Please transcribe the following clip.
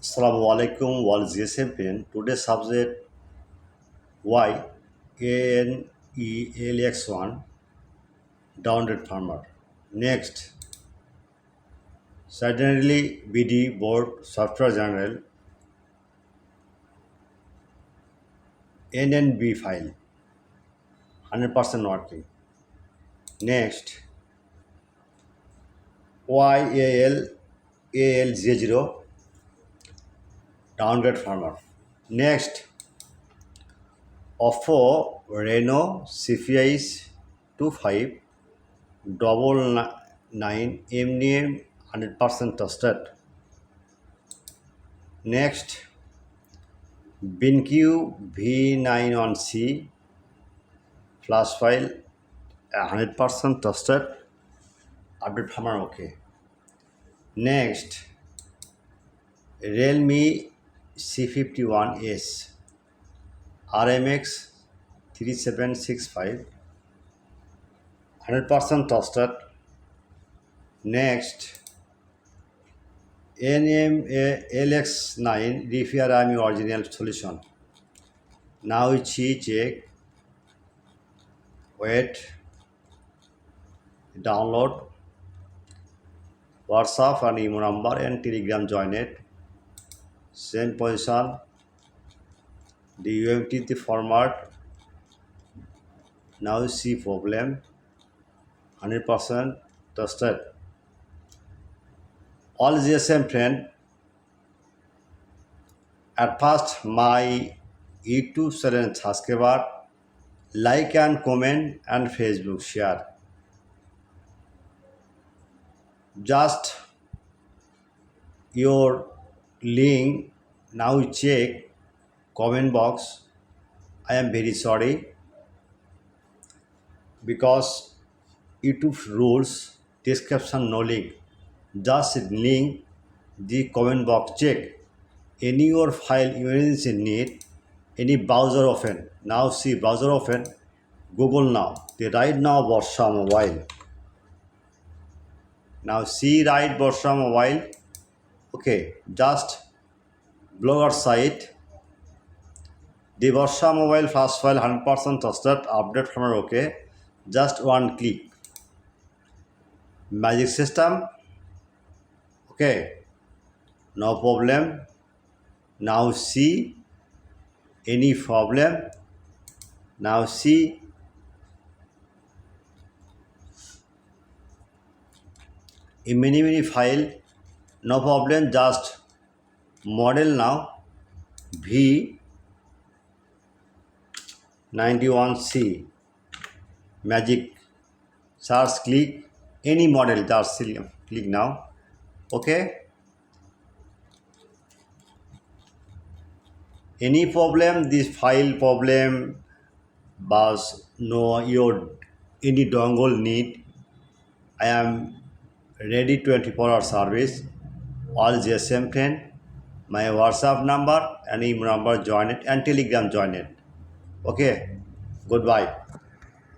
Assalamu alaikum wal GSM pin. Today's subject why NAM-LX9 downed farmer. Next, suddenly BD board software general NNB file 100% working. Next, YALALJ0 downgrade farmer. Next, Oppo Reno CPIs 25 double nine NAM 100% trusted. Next, BinQ V91C flash file 100% trusted. Update farmer okay. Next, Realme C51s RMX 3765 100% trusted. Next, NAM-LX9 repair IMEI original solution. Now check, wait, download, WhatsApp and email number and Telegram join it. Same position, the UMT format. Now see problem 100% trusted. All GSM friend, at first my YouTube channel subscriber, like and comment and Facebook share. Just your link now check comment box. I am very sorry because YouTube rules description no link. Just link the comment box check. Any your file emergency need, any browser open. Now see browser open, Google now. The right now Borsha mobile. Now see right Borsha mobile. Okay, just blogger site. The Borsha mobile flash file 100% trusted. Update from okay. Just one click. Magic system. Okay, no problem. Now see any problem. Now see in many file, no problem. Just model now V91C magic search click any model, just click now. Okay, any problem, this file problem was no your any dongle need, I am ready 24-hour service. All GSM friend, my WhatsApp number and email number join it and Telegram join it. Okay, goodbye.